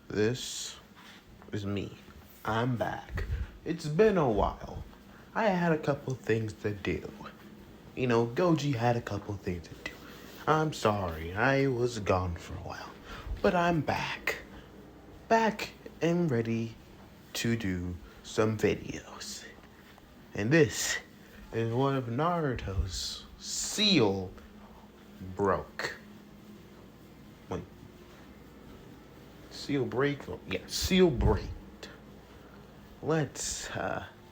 This is me. I'm back. It's been a while. I had a couple things to do. Goji had a couple things to do. I'm sorry, I was gone for a while. But I'm back. Back and ready to do some videos. And this is one of Naruto's seal broke. Wait. Seal break? Yeah, seal break. Let's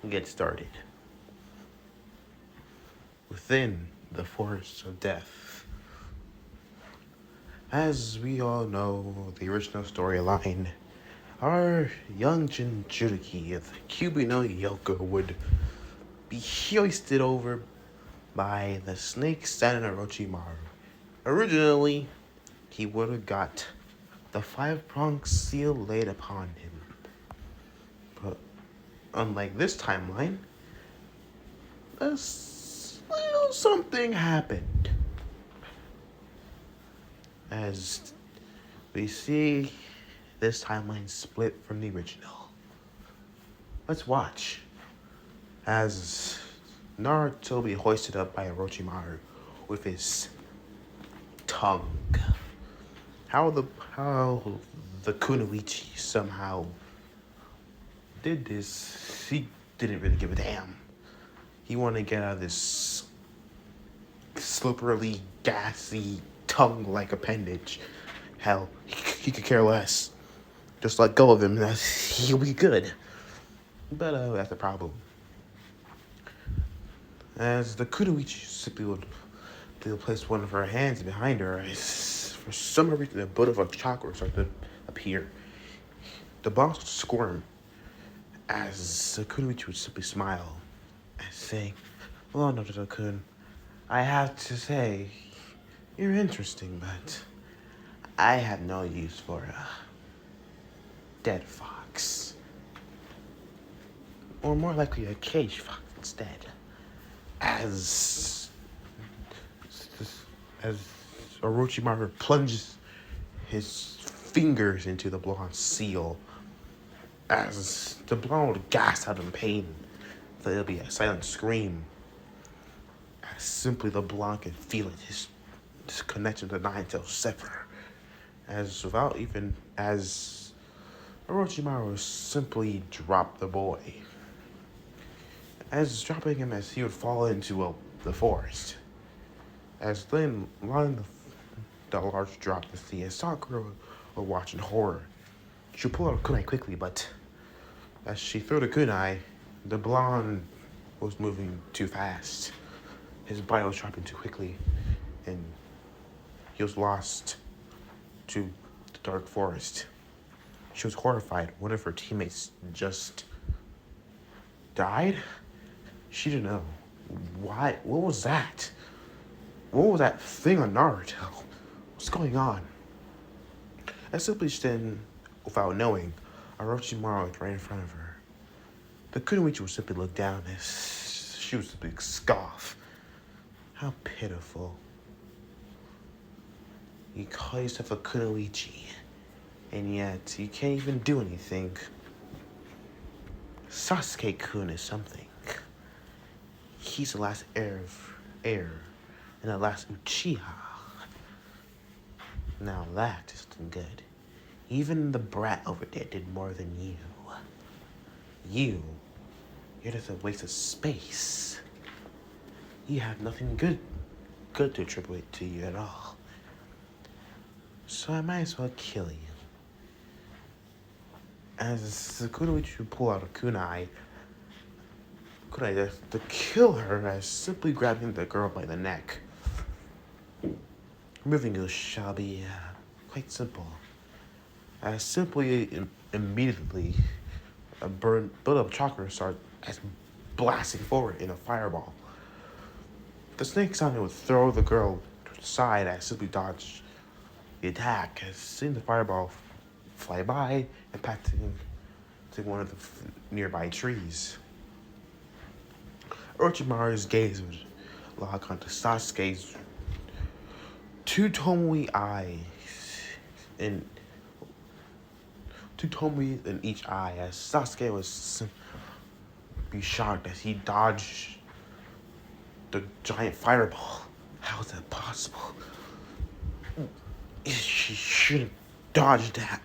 get started. Within the forest of death. As we all know, the original storyline, our young Jinchuriki, the Kyubi no Yoko, would be hoisted over by the snake San Orochimaru. Originally, he would have got the five-pronged seal laid upon him. But unlike this timeline, something happened. As we see this timeline split from the original. Let's watch as Naruto be hoisted up by Orochimaru with his tongue. How the Kunoichi somehow did this, he didn't really give a damn. He wanted to get out of this slippery, gassy, tongue-like appendage. Hell, he could care less. Just let go of him, and he'll be good. But that's the problem. As the Kunoichi simply would place one of her hands behind her, for some reason a bit of a chakra started to appear. The boss would squirm as the Kunoichi would simply smile and say, "Well, Naruto-kun, I have to say, you're interesting, but I have no use for a dead fox. Or more likely a cage fox instead." As Orochimaru plunges his fingers into the blonde seal, as the blonde would gasp out in pain, there'll be a silent scream. As simply the blonde can feel it, his connection to Nine-Tail sever. As Orochimaru simply dropped the boy. As dropping him as he would fall into the forest. As then lying the large drop to see, as Sakura would watch in horror. She pulled out a kunai quickly, but as she threw the kunai, the blonde was moving too fast. His body was dropping too quickly, and he was lost to the dark forest. She was horrified. One of her teammates just died? She didn't know. Why? What was that? What was that thing on Naruto? What's going on? As simply then, without knowing, Orochimaru was right in front of her. The Kunoichi would simply look down as she was simply scoff. How pitiful. You call yourself a Kunoichi, and yet you can't even do anything. Sasuke-kun is something. He's the last heir and the last Uchiha. Now that isn't good. Even the brat over there did more than you. You're just a waste of space. You have nothing good to attribute to you at all. So I might as well kill you. As the Kunoichi would pull out a kunai to kill her, as simply grabbing the girl by the neck. Removing you shall be quite simple. As simply immediately a build-up chakra started as blasting forward in a fireball. The snake sounded would throw the girl to the side as simply dodged the attack, as seeing the fireball fly by, impacting to one of the nearby trees. Orochimaru's gaze would lock onto Sasuke's two Tomoe eyes, and two tomes in each eye as Sasuke was be shocked as he dodged the giant fireball. How is that possible? She should have dodged that.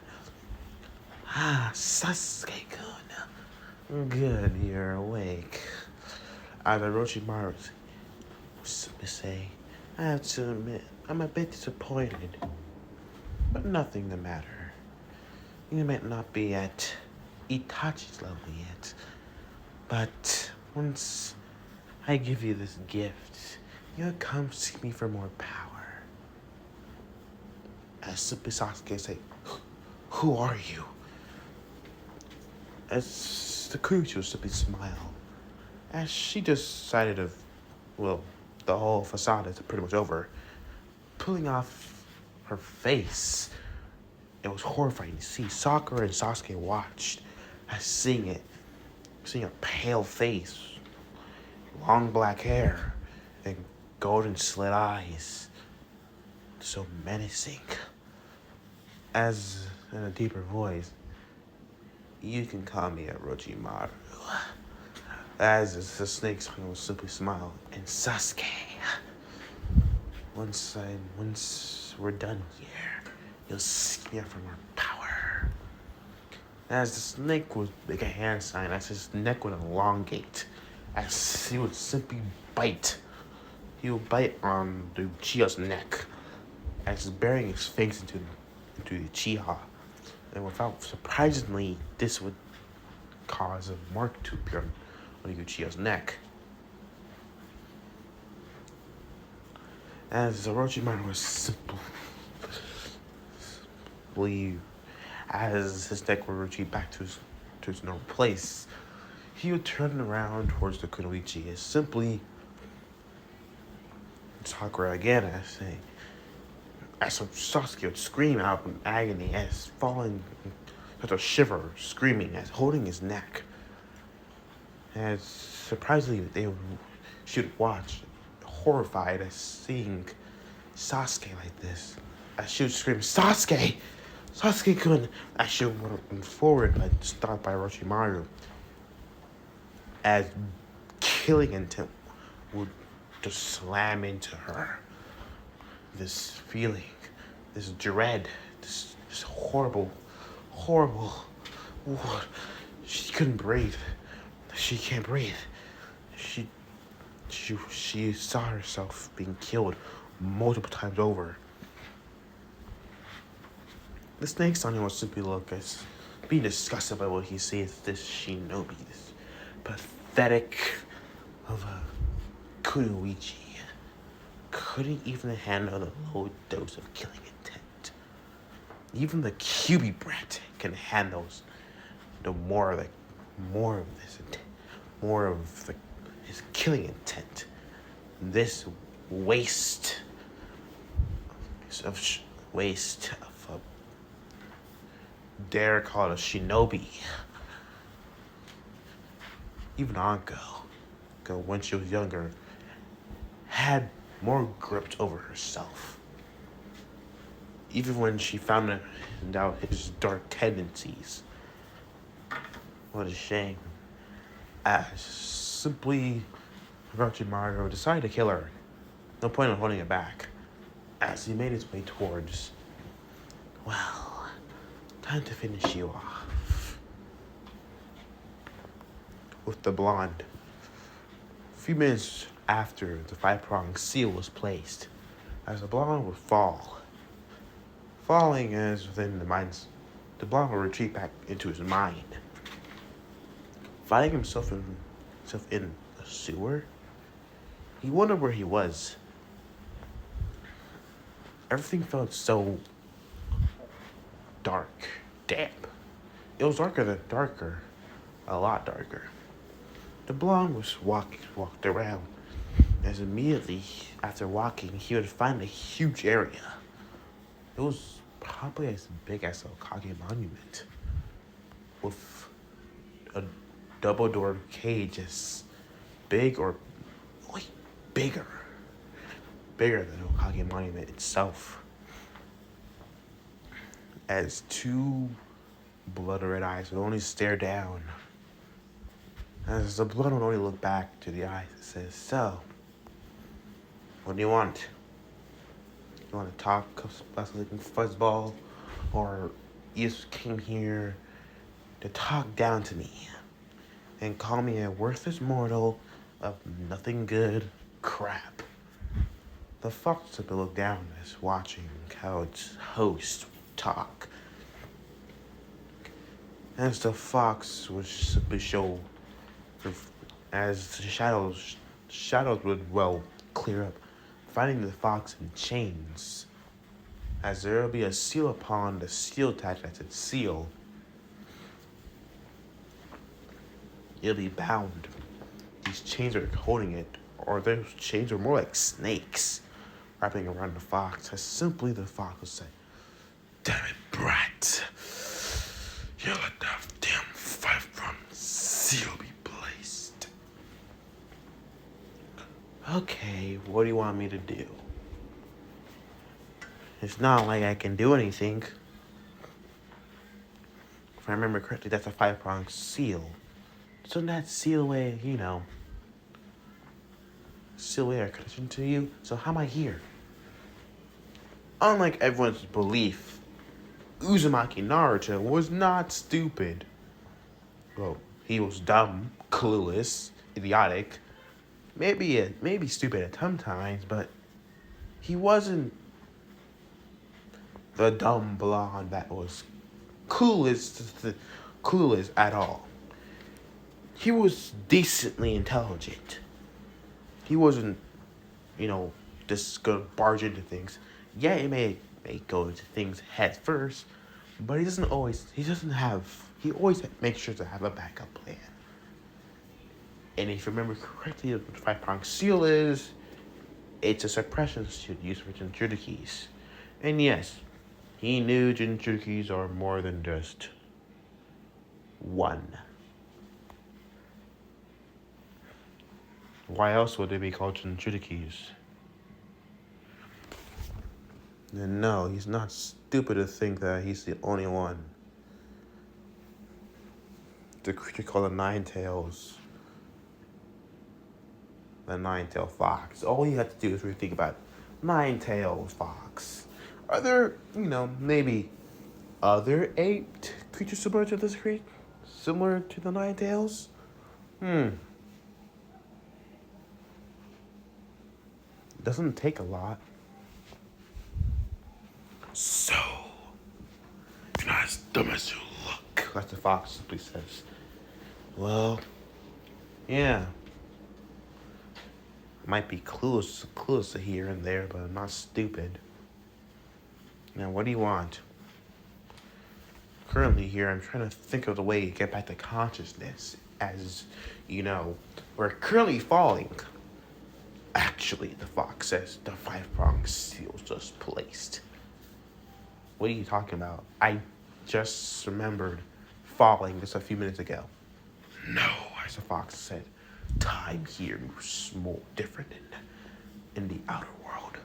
Sasuke-kun. Good, you're awake. As Orochimaru say, I have to admit, I'm a bit disappointed. But nothing the matter. You might not be at Itachi's level yet. But once I give you this gift, you'll come seek me for more power. As Sasuke say, who are you? As the Kuruchi simply smile, as she decided of, well, the whole facade is pretty much over, pulling off her face. It was horrifying to see. Sakura and Sasuke watched as seeing a pale face, long black hair, and golden slit eyes, so menacing. As in a deeper voice, you can call me Orochimaru. As the snakes will simply smile, and Sasuke, once we're done here, you'll seek me out for more power. As the snake would make a hand sign, as his neck would elongate, as he would simply bite. He would bite on the Uchiha's neck, as burying his face into the Uchiha. And without, surprisingly, this would cause a mark to appear on the Uchiha's neck. As Orochimaru was simply, as his neck would retreat back to his normal place, he would turn around towards the Kunoichi as simply Sakura again as Sasuke would scream out in agony as falling such a shiver, screaming as holding his neck. As surprisingly she would watch, horrified as seeing Sasuke like this. As she would scream, Sasuke! Sasuke-kun! As she would run forward, but stopped by Orochimaru. As killing intent would just slam into her. This feeling, this dread, this horrible, she couldn't breathe. She can't breathe. She saw herself being killed multiple times over. The snake's on him was simply look as being disgusted by what he sees. This shinobi, this pathetic of a kunoichi, couldn't even handle the low dose of killing intent. Even the Kyuubi brat can handle more of his killing intent. This waste of a dare call it a shinobi. Even Anko, when she was younger, had more gripped over herself. Even when she found out his dark tendencies. What a shame. As simply Orochimaru decided to kill her. No point in holding it back. As he made his way towards, well, time to finish you off. With the blonde. A few minutes after the 5-pronged seal was placed, as the blonde would fall. Falling as within the mind's, the blonde would retreat back into his mind. Finding himself in a sewer, he wondered where he was. Everything felt so dark, damp. It was darker, a lot darker. The blonde was walked around, as immediately after walking, he would find a huge area. It was probably as big as a Kage monument, with a double-door cage as big or bigger than the Kage monument itself. As two blood red eyes would only stare down. As the blood would only look back to the eyes, it says, "So, what do you want? You want to talk about something fuzzball? Or you just came here to talk down to me and call me a worthless mortal of nothing good crap?" The fox took a look down as watching how its host talk. As the fox was simply show, as the shadows would clear up, finding the fox in chains. As there will be a seal upon the seal attached as its seal, it'll be bound. These chains are holding it, or those chains are more like snakes wrapping around the fox. As simply the fox would say, "Damn it, brat. You let that damn 5-prong seal be placed." Okay, what do you want me to do? It's not like I can do anything. If I remember correctly, that's a 5-prong seal. So that seal way, seal way our connection to you. So how am I here? Unlike everyone's belief, Uzumaki Naruto was not stupid. Well, he was dumb, clueless, idiotic, maybe stupid at sometimes, but he wasn't the dumb blonde that was clueless at all. He was decently intelligent. He wasn't, just gonna barge into things. Yeah, he may go into things head first, but he always makes sure to have a backup plan. And if you remember correctly, what the 5-prong seal is, it's a suppression shield used for Jinchurikis. And yes, he knew Jinchurikis are more than just one. Why else would they be called Jinchurikis? And no, he's not stupid to think that he's the only one. The creature called the Nine-Tails. The Nine-Tailed Fox. All you have to do is really think about Nine-Tailed Fox. Are there, maybe other 8 creatures similar to this creature? Similar to the Nine-Tails? Doesn't take a lot. So, you're not as dumb as you look, like the fox simply says. Well, yeah. Might be clueless here and there, but I'm not stupid. Now, what do you want? Currently here, I'm trying to think of the way to get back to consciousness. As, we're currently falling. Actually, the fox says the 5-prong seal's just placed. What are you talking about? I just remembered falling just a few minutes ago. No, as the fox said, time here moves more different in the outer world.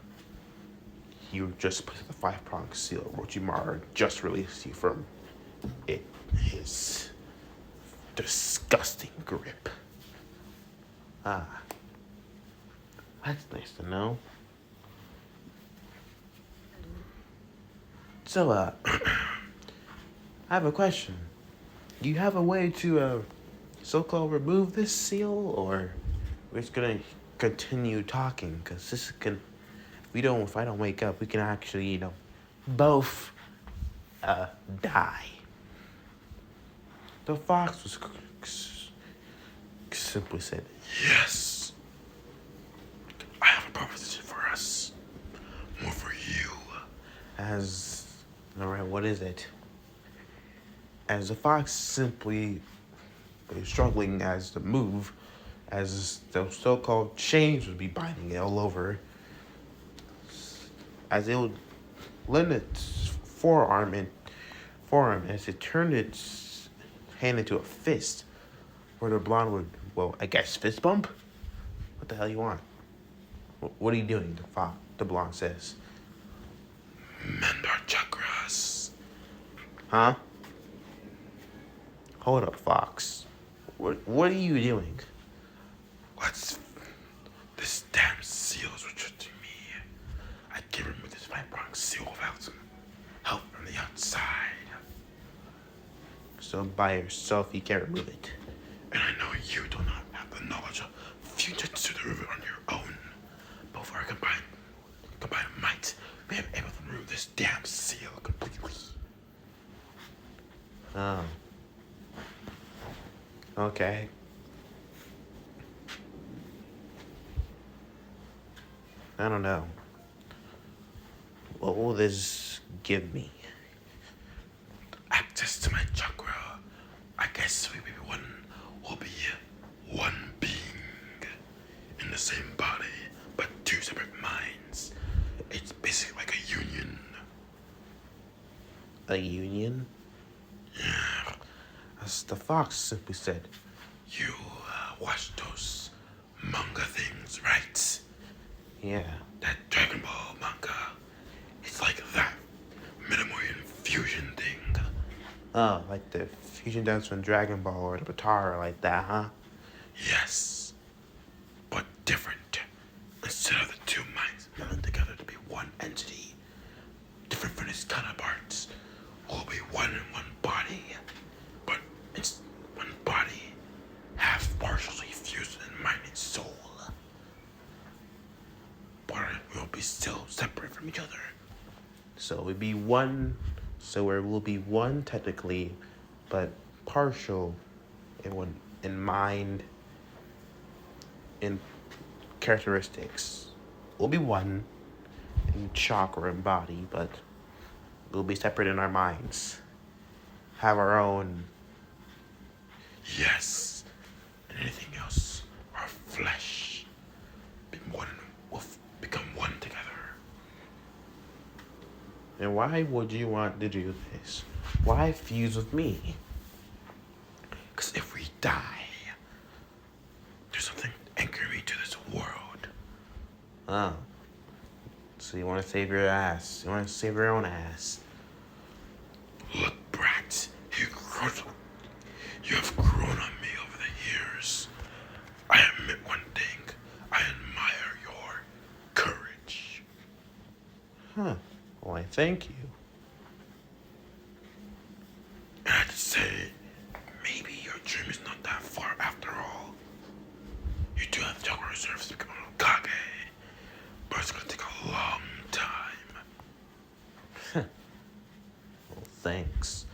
You just put the 5-prong seal. Orochimaru just released you from his disgusting grip. Ah, that's nice to know. So, I have a question. Do you have a way to, so-called remove this seal, or we're just gonna continue talking? Cause if I don't wake up, we can actually, both, die. The fox was simply said, "Yes, I have a proposition for us. More for you." Alright, what is it? As the fox simply was struggling to move, as the so-called chains would be binding it all over, as it would lend its forearm as it turned its hand into a fist, where the blonde would, fist bump? What the hell you want? What are you doing? The blonde says. "Mend our chakras." Huh? Hold up, Fox. What are you doing? What's this damn seal is rejecting me. I can't remove this vibron seal without some help from the outside. So by yourself you can't remove it. And I know you do not have the knowledge of fujitsu to remove it on your own. But for our combined might, we are able to remove this damn seal completely. Oh. Okay. I don't know. What will this give me? Access to my chakra. I guess we will be one being in the same body, but two separate minds. It's basically like a union. A union? Yeah. As the Fox simply said, you watch those manga things, right? Yeah. That Dragon Ball manga. It's like that Minamorian fusion thing. Oh, like the fusion dance from Dragon Ball or the Batara, like that, huh? Yes. But different. Instead of the two minds melding together to be one entity, different from its counterparts, will be one in one body. But it's one body, half partially fused in mind and soul. But it will be still separate from each other. So we'll be one. So it will be one technically, but partial in mind, in characteristics. We'll be one in chakra and body, but we'll be separate in our minds. Have our own. Yes. And anything else, our flesh, will become one together. And why would you want to do this? Why fuse with me? Because if we die, there's something anchoring me to this world. Oh. So you want to save your ass. You want to save your own ass. Look, brat. You have grown on me over the years. I admit one thing. I admire your courage. Huh. Why, thank you. And I'd say, maybe your dream is not that far after all. You do have chakra reserves to become a Hokage, but it's gonna take a long time. Well, thanks.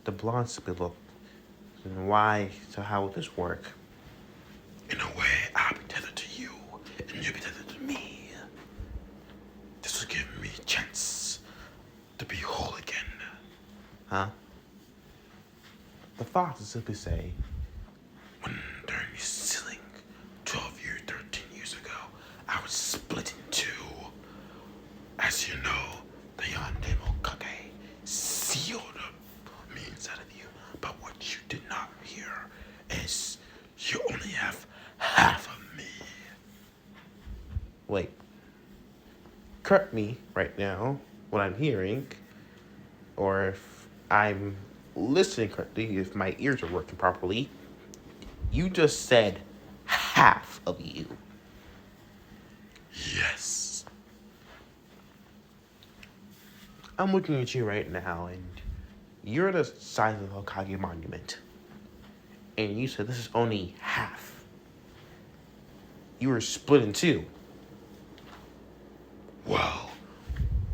The blonde simply looked. And why? So how will this work? In a way, I'll be tethered to you, and you'll be tethered to me. This will give me a chance to be whole again. Huh? The Fox will simply say, when during the ceiling 12 years, 13 years ago, I was split in two. As you know, the Yonde Hokage sealed me inside of you. But what you did not hear is you only have half of me. Wait. Correct me right now what I'm hearing, or if I'm listening correctly, if my ears are working properly. You just said half of you. Yes. I'm looking at you right now, and you're the size of the Hokage Monument. And you said this is only half. You were split in two. Well,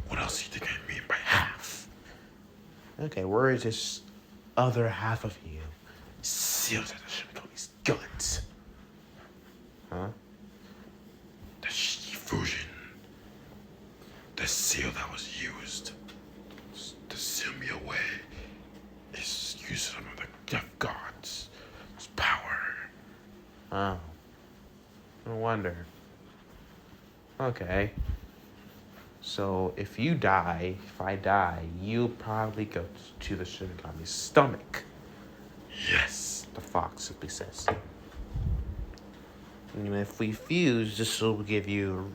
what else do you think I mean by half? Okay, where is this other half of you? Sealed at the Shimikomi's guts. Huh? The fusion. The seal that was used to seal me away is used some of the death gods' power. Oh. No wonder. Okay. So if I die, you'll probably go to the Shinigami's stomach. Yes, the Fox simply says. And if we fuse, this will give you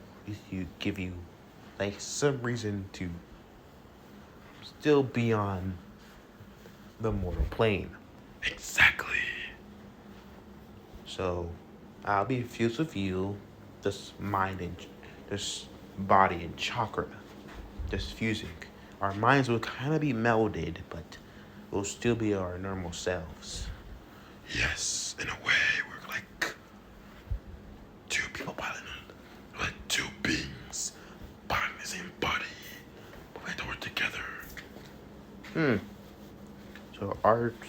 like some reason to still be on the mortal plane. Exactly. So, I'll be fused with you, this mind and this body and chakra, just fusing. Our minds will kind of be melded, but we'll still be our normal selves. Yes, in a way, we're like two people battling, like two beings battling the same body, but we have to work together.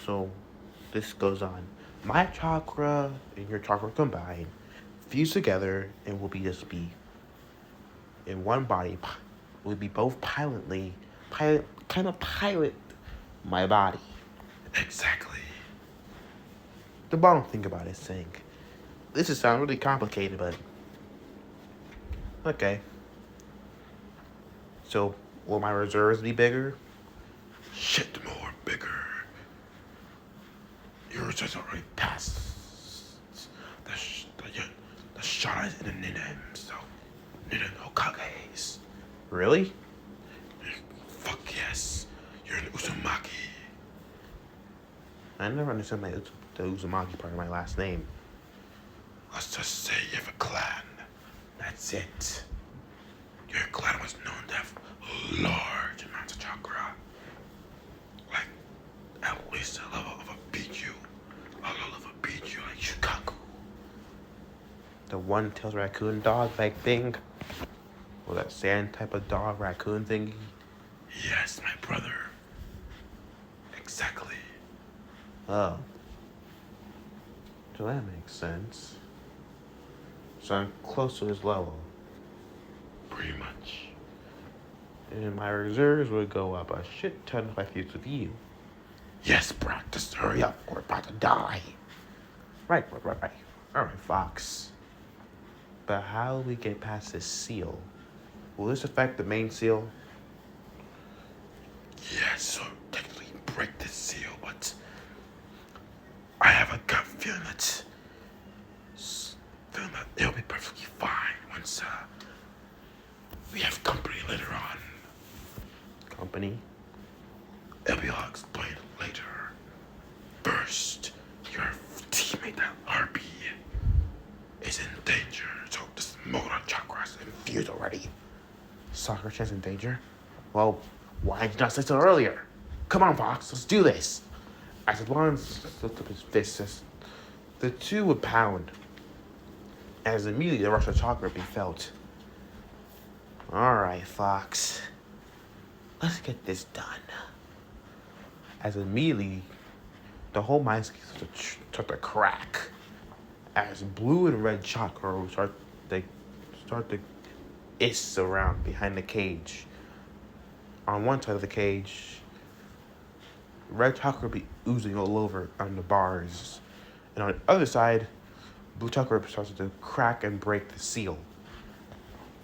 So this goes on. My chakra and your chakra combine, fuse together, and we'll be in one body. We'll be both pilot my body. Exactly. The bottom thing about it is saying, this is sound really complicated, but okay. So will my reserves be bigger? Shit more bigger. Yours just already passed the shot in the Ninem, so Ninem Hokages. Really? Fuck yes. You're an Uzumaki. I never understood the Uzumaki part of my last name. Let's just say you have a clan. That's it. Your clan was known to have large amounts of chakra. Like, at least a level of a Biju. A level of a Biju like Shukaku. The one-tailed raccoon dog like thing? Or that sand type of dog raccoon thingy? Yes, my brother. Exactly. Oh. So that makes sense. So I'm close to his level. Pretty much. And my reserves would go up a shit ton if I fused with you. Yes, Brock, just hurry up. We're about to die. Right. Alright, Fox. But how will we get past this seal? Will this affect the main seal? Yes, so technically break this seal, but I have a gut feeling that it'll be perfectly fine once we have company later on. Company? It'll be all explained later. First, your teammate, that Harpy, is in danger, so this Motor Chakra's infused already. Socrates in danger? Well, why didn't you not say so earlier? Come on, Fox, let's do this. As Lawrence lifted up his fists, the two would pound. As immediately the rush of chakra be felt. Alright, Fox. Let's get this done. As immediately, the whole mind start to crack. As blue and red chakra start to is around behind the cage. On one side of the cage, red chakra be oozing all over on the bars. And on the other side, blue chakra starts to crack and break the seal.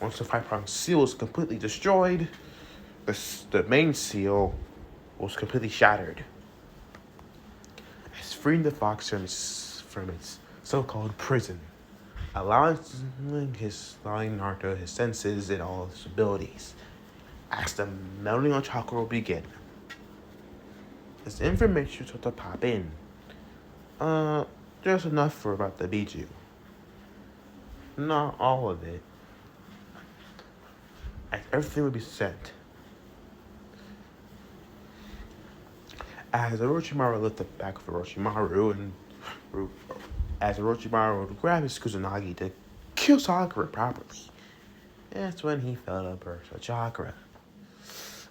Once the 5-prong seal is completely destroyed, the main seal was completely shattered. As freeing the fox from its so-called prison, allowing Naruto his senses and all his abilities. As the melding of chakra will begin. As information starts to pop in, there's enough for about the Biju. Not all of it. As everything would be sent. As Orochimaru lifted back of Orochimaru and as Orochimaru would grab his Kusanagi to kill Sakura properly, that's when he felt a burst of chakra.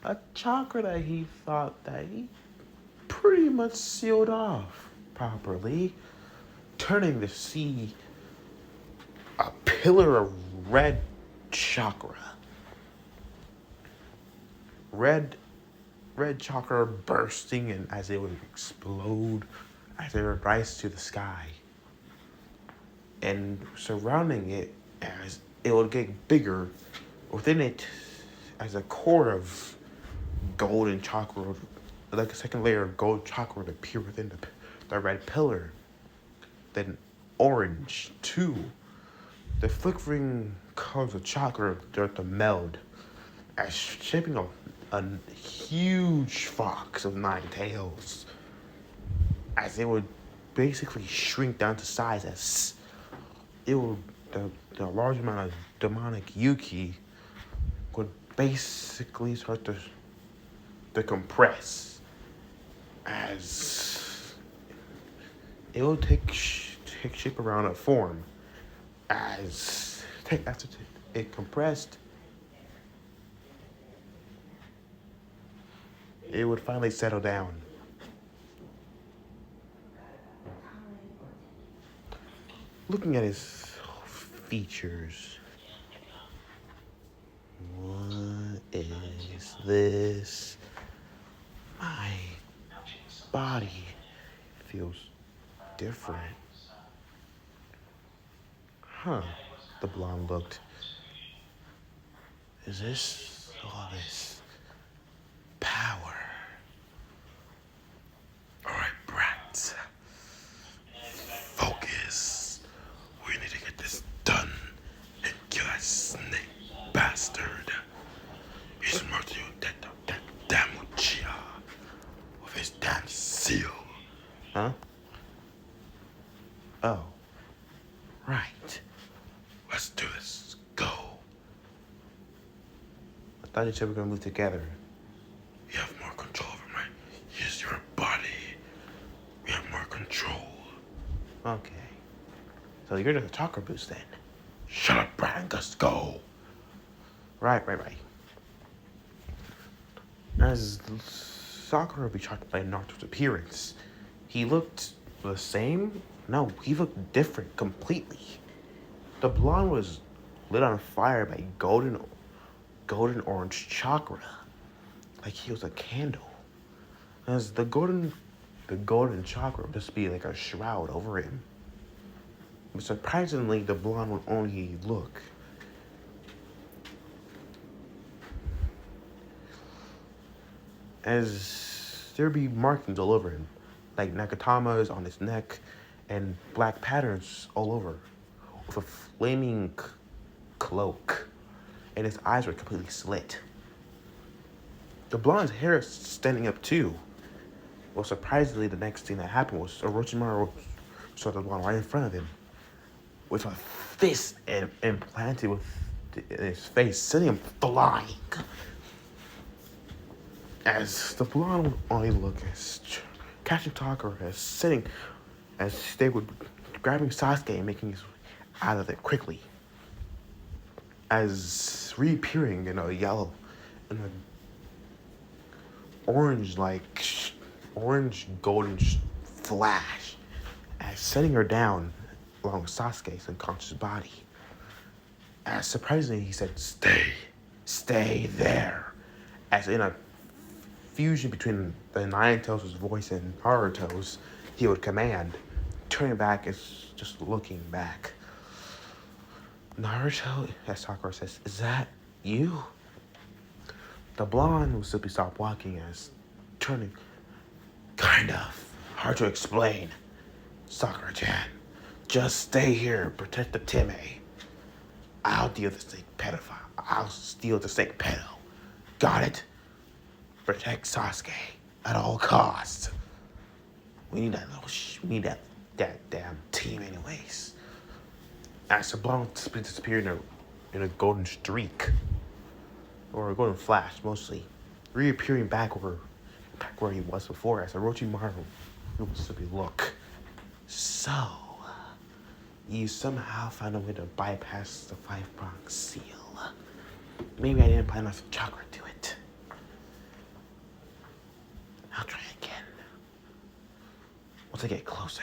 A chakra that he thought that he pretty much sealed off properly, turning the sea a pillar of red chakra. Red chakra bursting and as it would explode, as it would rise to the sky. And surrounding it as it would get bigger, within it as a core of golden chakra, like a second layer of gold chakra would appear within the red pillar. Then orange too. The flickering colors of chakra start to meld as shaping a huge fox of 9 tails. as it would basically shrink down to size as it would the large amount of demonic Yuki would basically start to compress as it will take shape around a form after it compressed. It would finally settle down. Looking at his features, what is this? My body feels different. Huh, the blonde looked. Is this all this power? Alright, brats. Focus. We need to get this done and kill that snake bastard. He's murdered that damn Uchiha with his damn seal. Huh? Oh. Right. Let's do this. Go. I thought you said we were gonna move together. You have more control over my... Use your body. We have more control. Okay. So you're the talker boost then. Shut up, Brad, and just go. Right. As Sakura be shocked by Naruto's appearance, he looked the same? No, he looked different completely. The blonde was lit on fire by golden orange chakra, like he was a candle. As the golden chakra would just be like a shroud over him. But surprisingly, the blonde would only look. As there'd be markings all over him, like nakatamas on his neck and black patterns all over, with a flaming cloak, and his eyes were completely slit. The blonde's hair is standing up too. Well, surprisingly, the next thing that happened was Orochimaru saw the blonde right in front of him, with a fist implanted in his face, sending him flying. As the blonde would only look as catching Sakura as they would grabbing Sasuke and making his way out of it quickly. As reappearing in an orange golden flash, as setting her down along with Sasuke's unconscious body. As surprisingly, he said, stay there. As in a fusion between the Nine-Tails' voice and Naruto's, he would command. Turning back is just looking back. Naruto, as Sakura says, is that you? The blonde will simply stop walking as turning. Kind of. Hard to explain. Sakura-chan, just stay here, protect the Time. I'll deal with the snake pedophile. I'll steal the snake pedo. Got it? Protect Sasuke at all costs. We need that damn team anyways. As the blonde disappeared in a golden streak, or a golden flash mostly, reappearing back where he was before as Orochimaru would simply look. So, you somehow found a way to bypass the 5-pronged seal. Maybe I didn't apply enough chakra to it. I'll try again. Once I get closer.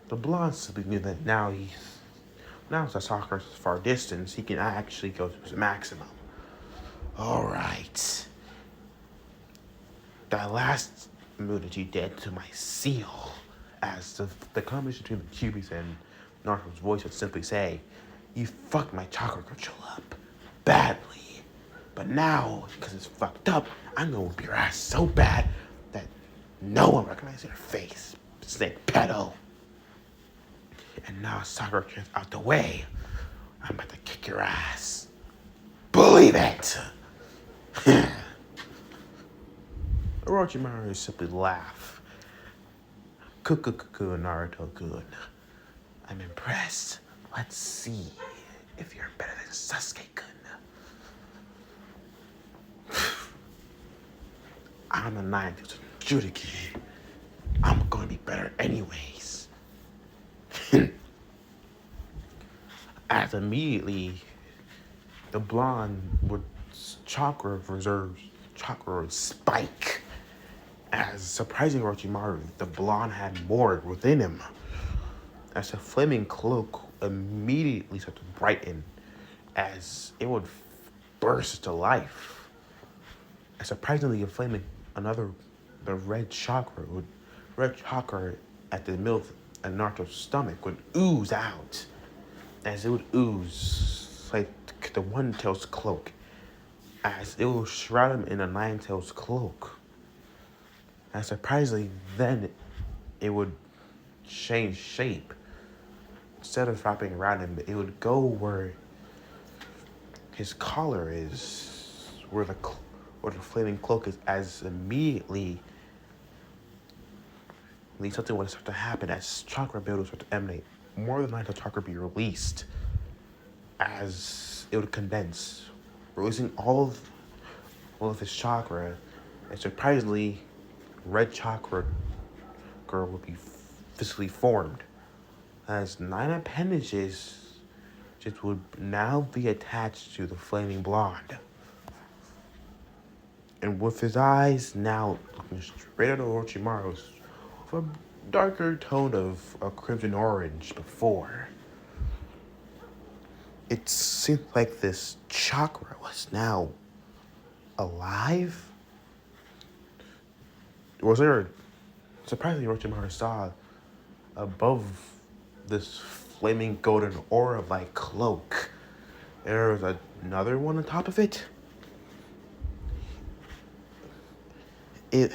The blonde simply knew that now the Sakura's far distance, he can actually go to his maximum. Alright. That last move that you did to my seal, as the combination between the cubies and Naruto's voice would simply say, you fucked my chakra control up badly. But now, because it's fucked up, I'm gonna whip your ass so bad that no one recognizes your face. Snake pedo. And now Sakura gets out the way. I'm about to kick your ass. Believe it! Orochimaru simply laughed. Kukukuku Naruto good. I'm impressed. Let's see if you're better than Sasuke-kun. I'm a ninth Jutiki. I'm gonna be better anyways. As immediately, the blonde with chakra reserves, chakra would spike. As surprising Orochimaru, the blonde had more within him. As the flaming cloak immediately started to brighten, as it would burst to life. And surprisingly, inflaming the red chakra at the middle of Naruto's stomach would ooze out, as it would ooze like the One Tail's cloak, as it would shroud him in a Nine Tail's cloak. And surprisingly, then it would change shape. Instead of wrapping around him, it would go where his collar is, where the flaming cloak is, as immediately something would start to happen as chakra build would start to emanate. More than likely, chakra be released as it would condense, releasing all of his chakra, and surprisingly, red chakra would be physically formed, as 9 appendages just would now be attached to the flaming blonde. And with his eyes now looking straight at Orochimaru's, with a darker tone of a crimson orange before, it seemed like this chakra was now alive. Was there, surprisingly, Orochimaru saw above this flaming golden aura-like cloak, there was another one on top of it. It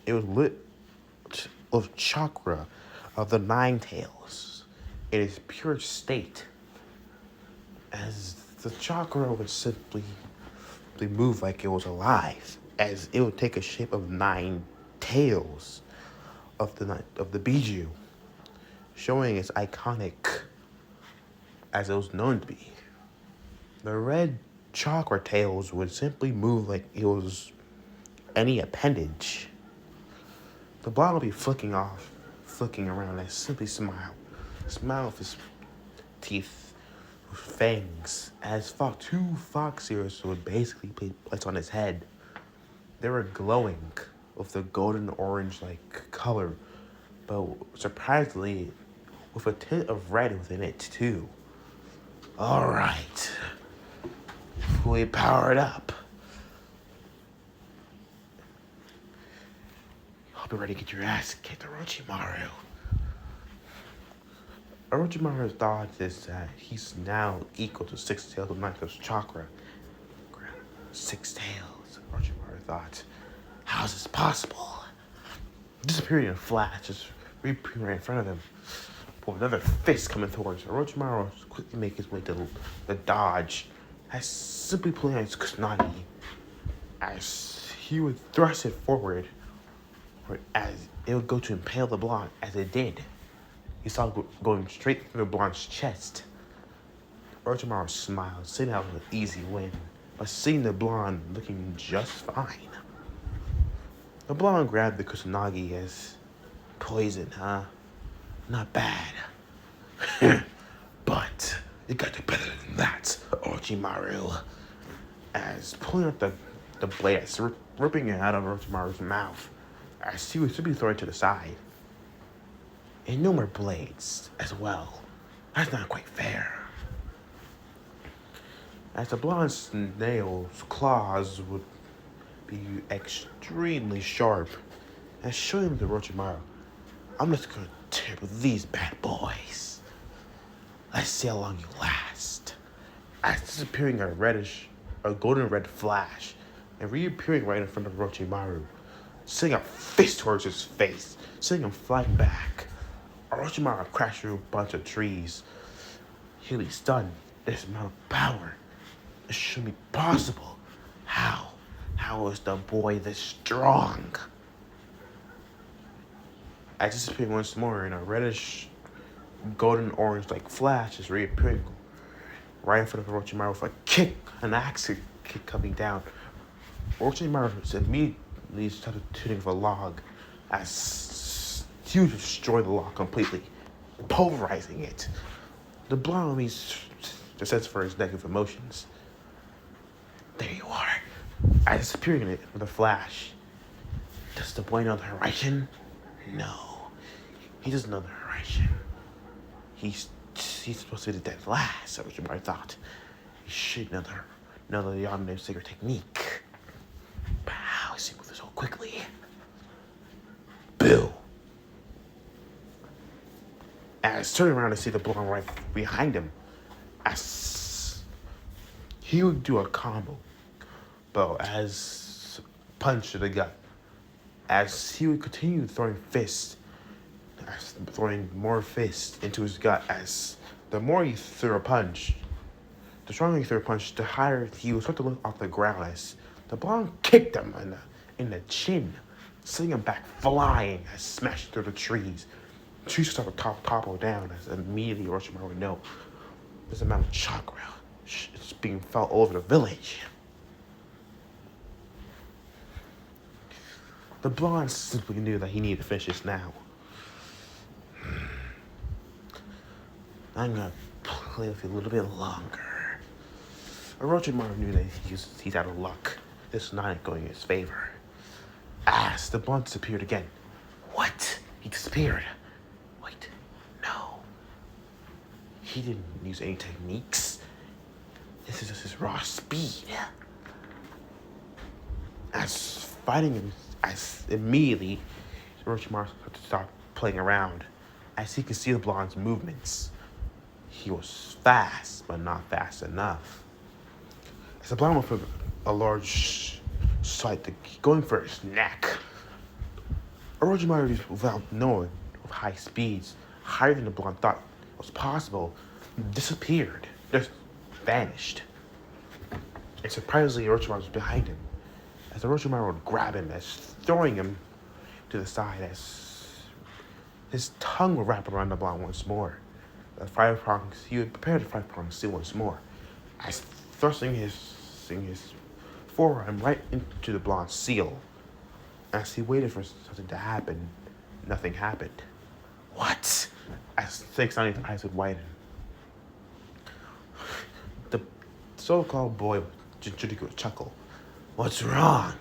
was lit with chakra of the Nine Tails in its pure state, as the chakra would simply move like it was alive, as it would take a shape of 9 tails of the Biju, showing its iconic as it was known to be. The red chakra tails would simply move like it was any appendage. The blonde would be flicking around and simply smile with his teeth, with fangs, as 2 fox ears would basically be placed on his head. They were glowing with the golden orange-like color, but surprisingly, with a tint of red within it too. All right, fully powered up. I'll be ready to get your ass kicked, Orochimaru. Orochimaru's thought is that he's now equal to 6 tails of Nine Tails chakra. 6 tails, Orochimaru thought. How is this possible? Disappearing in a flash, just reappearing right in front of him. With another fist coming towards Orochimaru quickly make his way to the dodge, as simply pulling out his Kusanagi, as he would thrust it forward, or as it would go to impale the blonde, as it did. He saw it going straight through the blonde's chest. Orochimaru smiled, seeing that was an easy win, but seeing the blonde looking just fine. The blonde grabbed the Kusanagi as poison, huh? Not bad. But you got to do better than that, Orochimaru. As pulling out the blade, as ripping it out of Orochimaru's mouth, as he was simply throwing it to the side. And no more blades as well. That's not quite fair. As the blonde's nails, claws would be extremely sharp, and showing to Orochimaru, I'm just gonna tear with these bad boys. Let's see how long you last. As disappearing a golden red flash, and reappearing right in front of Orochimaru, sending a fist towards his face, sending him flying back. Orochimaru crashed through a bunch of trees. He'll be stunned. This amount of power. It shouldn't be possible. How? How is the boy this strong? As disappearing once more in a reddish, golden orange like flash is reappearing right in front of Orochimaru with a kick, an axe kick coming down. Orochimaru immediately started shooting for a log as he would destroy the log completely, pulverizing it. The blonde means the sense for his negative emotions. There you are. I disappeared in it with a flash. Does the boy know the horizon? No. He doesn't know the horizon. He's supposed to be the dead last, so I thought. He should know the Yondu secret technique. But how is he moving so quickly? Bill. As turning around to see the blonde right behind him, as he would do a combo, but as punch to the gut, as he would continue throwing fists, throwing more fists into his gut, as the more he threw a punch, the stronger he threw a punch, the higher he would start to look off the ground as the blonde kicked him in the chin, sending him back flying as smashed through the trees. The trees started to topple down as immediately Orochimaru would know there's a amount of chakra. It's being felt all over the village. The blonde simply knew that he needed to finish this now. I'm gonna play with you a little bit longer. Orochimaru knew that he's out of luck. This is not going in his favor. As the blonde disappeared again. What? He disappeared. Wait, no. He didn't use any techniques. This is just his raw speed. As fighting him, as immediately Orochimaru had to stop playing around, as he could see the blonde's movements. He was fast, but not fast enough. As the blonde went for a large sight, going for his neck, Orochimaru, without knowing, with high speeds, higher than the blonde thought was possible, disappeared, just vanished. And surprisingly, Orochimaru was behind him. As Orochimaru would grab him, as throwing him to the side, as his tongue would wrap around the blonde once more. The 5 prongs, he would prepare the 5 prongs steel once more, as thrusting his forearm right into the blonde's seal. As he waited for something to happen, nothing happened. What? As thick sounding eyes would widen. The so-called boy Jinchuriki would chuckle. What's wrong?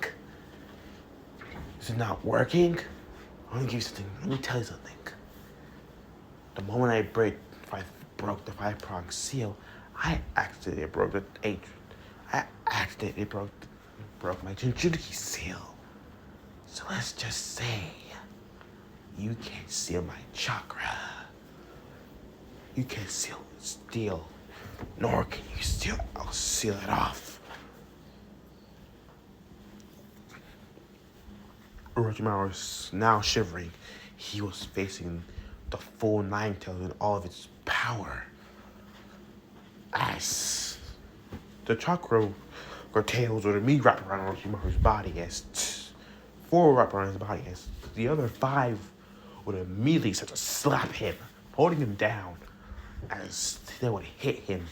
Is it not working? Let me tell you something. The moment I broke the 5-prong seal, I accidentally broke my Jinchuriki seal. So let's just say, you can't seal my chakra. You can't steal, nor can you steal. I'll seal it off. Orochimaru was now shivering. He was facing the full Nine Tails in all of its power. As the chakra or tails or the meat wrap around Orochimaru's body, as 4 wrap around his body, as the other 5 would immediately start to slap him, holding him down, as they would hit him.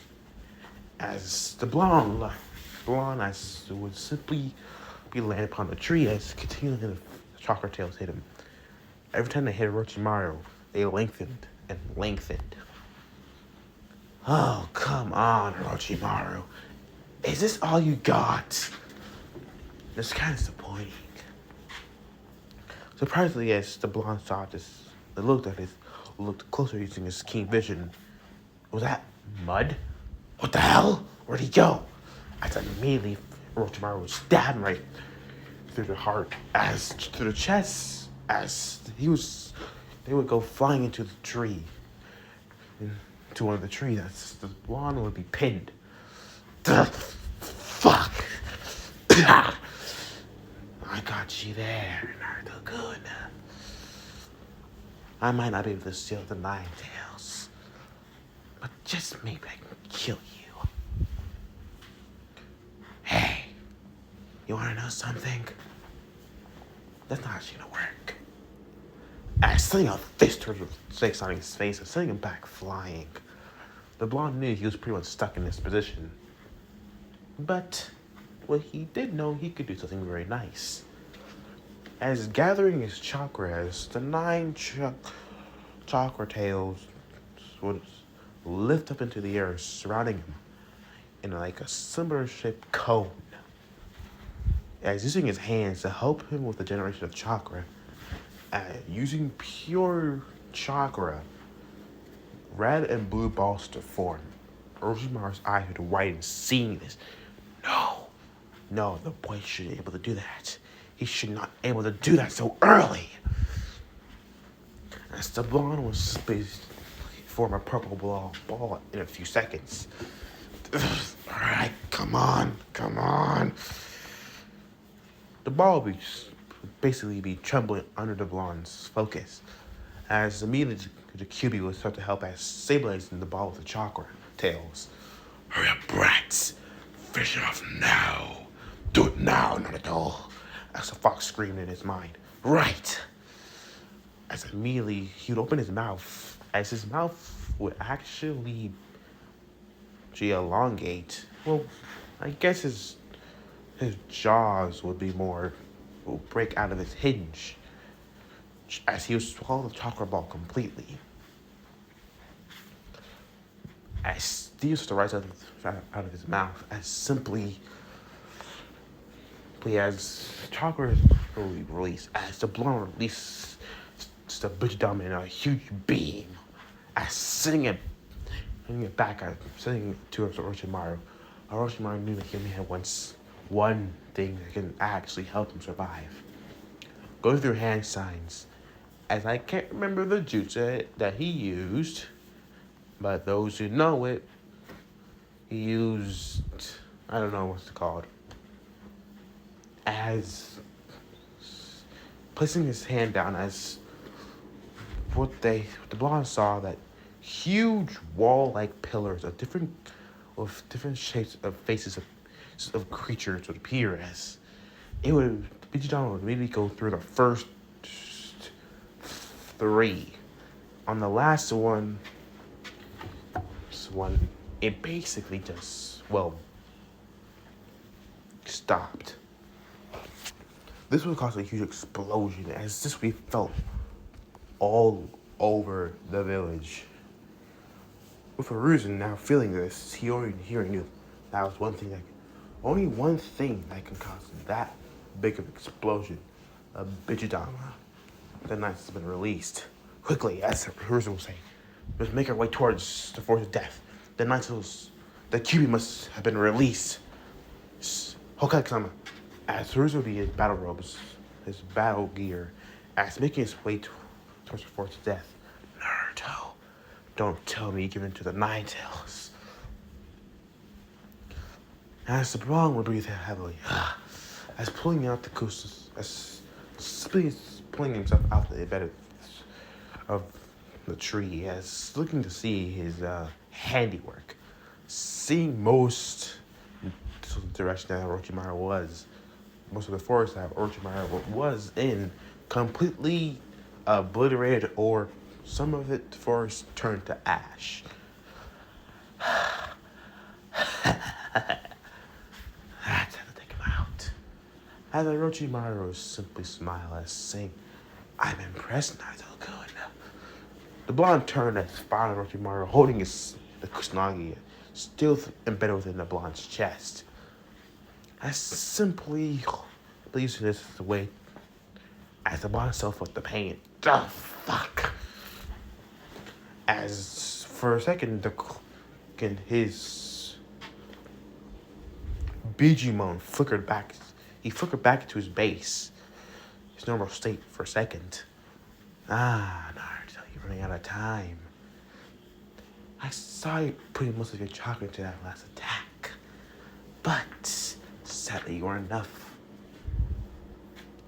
As the blonde as would simply be landed upon the tree, as continually the chakra tails hit him. Every time they hit Orochimaru, they lengthened and lengthened. Oh, come on, Orochimaru. Is this all you got? It's kind of disappointing. Surprisingly, as the blonde saw this, looked closer using his keen vision. Was that mud? What the hell? Where'd he go? As immediately Orochimaru was stabbed right through the heart, as through the chest, as they would go flying into the tree, into one of the trees. As the blonde would be pinned. Fuck! I got you there, Naruto-kun. I might not be able to steal the 9 tails, but just maybe I can kill you. Hey, You wanna know something? That's not actually gonna work. As sending a fist towards Sonic face and sending him back flying. The blonde knew he was pretty much stuck in this position. But what he did know, he could do something very nice. As gathering his chakra, as the 9 chakra tails would lift up into the air, surrounding him in like a similar shaped cone. As using his hands to help him with the generation of chakra, using pure chakra, red and blue balls to form. Orochimaru's eyes would widen seeing this. No, the boy shouldn't be able to do that. He should not be able to do that so early. As the blonde was spaced form a purple ball in a few seconds. Alright, come on. The ball would basically be trembling under the blonde's focus. As immediately the QB would start to help as stabilizing the ball with the chakra tails. Hurry up, brats. Finish it off now. Do it now, Naruto. As the fox screamed in his mind. Right. As immediately he would open his mouth. As his mouth would actually elongate. Well, I guess his jaws would break out of his hinge. As he would swallow the chakra ball completely. As steam to rise out of his mouth, as simply as chakra is released, as the blonde releases just a bitch dumb in a huge beam, as sending it back at sending it to Orochimaru. Orochimaru knew that he only had one thing that can actually help him survive. Going through hand signs, as I can't remember the jutsu that he used, but those who know it, he used, I don't know what's it called, as placing his hand down as the blonde saw that huge wall-like pillars of different shapes of faces of creatures would appear as Vegeta would immediately go through the first 3. On the last one, it basically just, stopped. This would cause a huge explosion as this we felt all over the village. With Hiruzen now feeling this, he already knew that was only one thing that can cause that big of an explosion. A Bijidama. The knights has been released. Quickly, as Hiruzen was saying, let's make our way towards the force of death. The Kyuubi must have been released. Hokage-sama, as Hiruzen would be his battle robes, his battle gear, as making his way towards the force of death. Naruto, don't tell me you give in to the 9 tails. As the blonde would breathe heavily, as pulling out the coasters, as pulling himself out the bed of the tree, as looking to see his handiwork, seeing most direction that Orochimaru was, most of the forest that Orochimaru was in, completely obliterated, or some of it forest turned to ash. That's how to take him out. As Orochimaru simply smiled as saying, I'm impressed, Naruto-kun. The blonde turned and found Orochimaru holding the Kusanagi, still embedded within the blonde's chest. I simply believes this is the way as the blonde self with the pain. Oh, fuck. As for a second, his Digimon flickered back. He flickered back into his base, his normal state for a second. Naruto, you're running out of time. I saw you putting most of your chakra into that last attack, but sadly you weren't enough.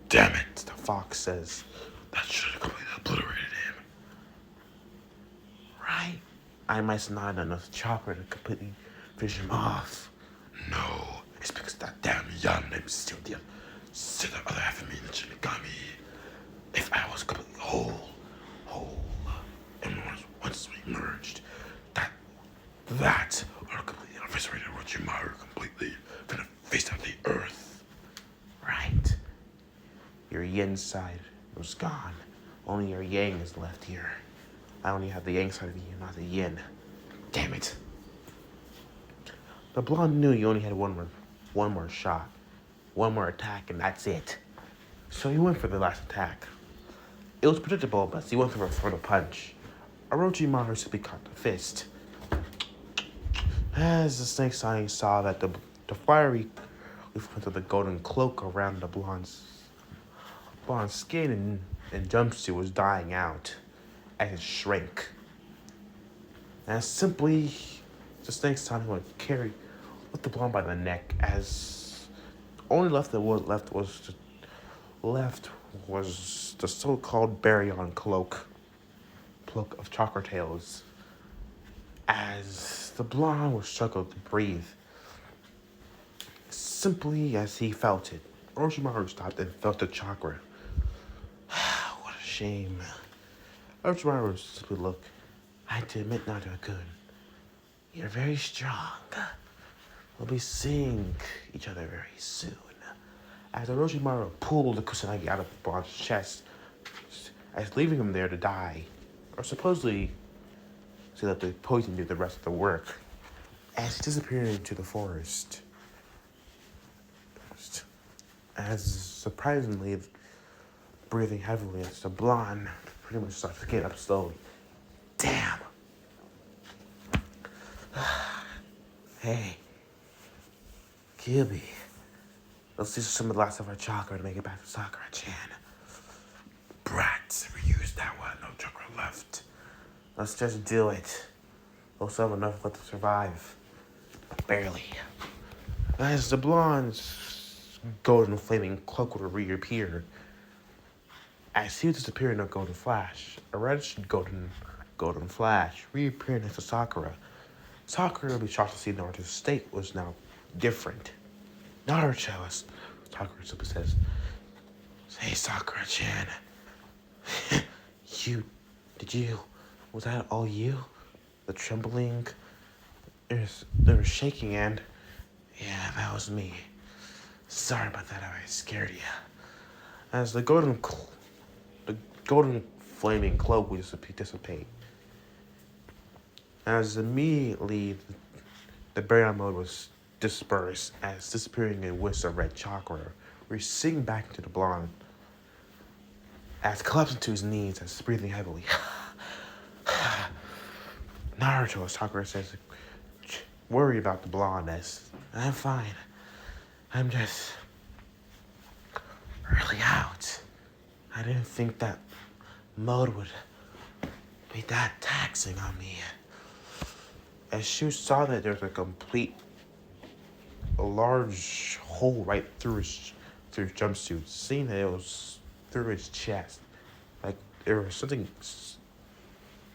Damn it, the fox says. That should have completely obliterated him. Right? I must not have enough chakra to completely finish him off. No, it's because that damn Yan named steal the other half of me, the Shinigami. If I was completely whole, and once we merged, that would have completely eviscerated Orochimaru completely from the face of the earth. Right. Your yin side was gone. Only your yang is left here. I only have the yang side of you, not the yin. Damn it. The blonde knew you only had one more shot, one more attack, and that's it. So he went for the last attack. It was predictable, but he went for the punch. Orochimaru simply caught the fist. As the snake saw that the fiery leaf of the golden cloak around the blonde skin and jumpsuit was dying out as it shrank. And simply, the snake saw him would carry with the blonde by the neck, as only left was the so-called Baryon cloak of chakra tails. As the blonde was struggling to breathe, simply as he felt it, Orochimaru stopped and felt the chakra. What a shame. Orochimaru simply looked. I had to admit, Naruto-kun, you're very strong. We'll be seeing each other very soon. As Orochimaru pulled the kusanagi out of the blonde's chest, as leaving him there to die, or supposedly so that the poison did the rest of the work, as he disappeared into the forest. As surprisingly, breathing heavily, as the blonde pretty much starts to get up slowly. Damn. Hey, Kyuubi, let's use some of the last of our chakra to make it back to Sakura-chan. Brats, we used that one, no chakra left. Let's just do it. We'll still have enough left to survive. Barely. As the blonde's golden flaming cloak would reappear, as he would disappear in a golden flash, a reddish golden flash reappeared next to Sakura. Sakura would be shocked to see Naruto's state was now different. Naruto, as Sakura simply says, "Hey, Sakura-chan, was that all you? The trembling, there was shaking, and yeah, that was me. Sorry about that, I scared you." As the golden flaming cloak would dissipate, as immediately the Baryon mode was dispersed, as disappearing in wisps of red chakra, receding back into the blonde, as collapsing to his knees, as breathing heavily. Naruto, as Sakura says, worry about the blonde, as I'm fine. I'm just really out. I didn't think that mode would be that taxing on me. As Shu saw that there was a large hole right through his jumpsuit, seeing that it was through his chest, like there was something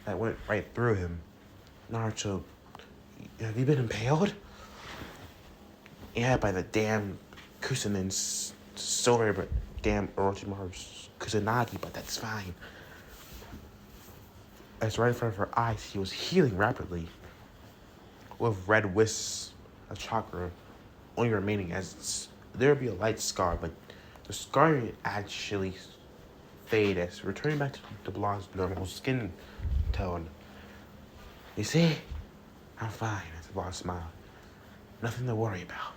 that went right through him. Naruto, have you been impaled? Yeah, by the damn Kusanen's sorry, but damn Orochimaru's Kusanagi, but that's fine. As right in front of her eyes, he was healing rapidly, with red wisps of chakra only remaining, as there would be a light scar, but the scar actually fade as returning back to the blonde's normal skin tone. You see? I'm fine, as the blonde smiled. Nothing to worry about.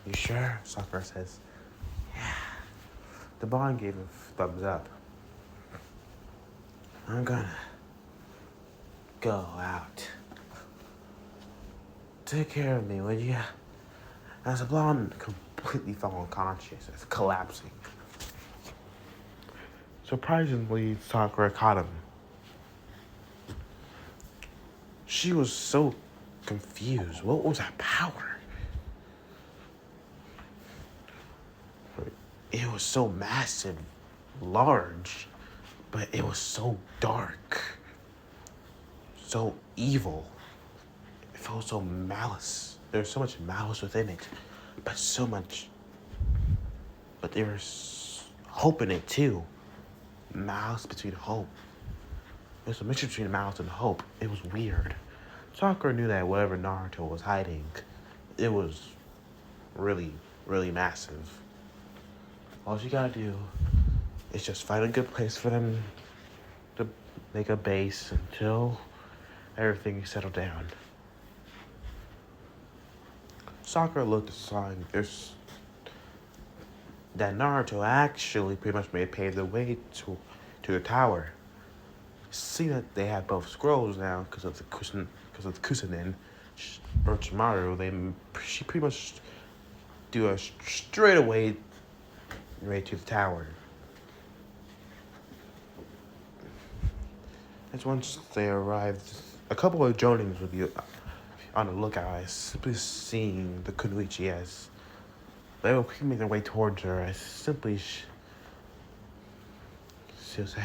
You sure? Sakura says. Yeah. The blonde gave a thumbs up. I'm gonna go out. Take care of me, would you? As the blonde completely fell unconscious, as collapsing. Surprisingly, Sakura caught him. She was so confused. What was that power? It was so massive, large, but it was so dark, so evil. It felt so malice. There's so much malice within it, but so much but there's hope in it too. Mouse between hope. It was a mixture between mouse and hope. It was weird. Sakura knew that whatever Naruto was hiding, it was really, really massive. All you gotta do is just find a good place for them to make a base until everything is settled down. Sakura looked aside. There's that Naruto actually pretty much paved the way to the tower. See that they have both scrolls now because of the Kusanin, Orochimaru. She pretty much do a straight away right to the tower. And once they arrived, a couple of Jonings would be on the lookout as simply seeing the Kunoichi as they will quickly make their way towards her as simply she'll say,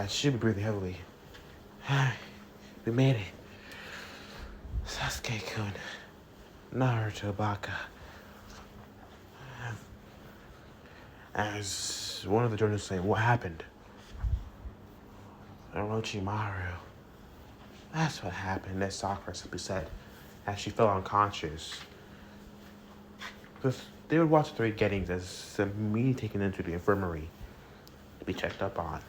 she'll be breathing heavily. We made it. Sasuke-kun, Naruto Baka. As one of the journalists saying, what happened? Orochimaru. That's what happened, as Sakura simply said, as she fell unconscious. Because they would watch the three gettings as immediately taken into the infirmary to be checked up on.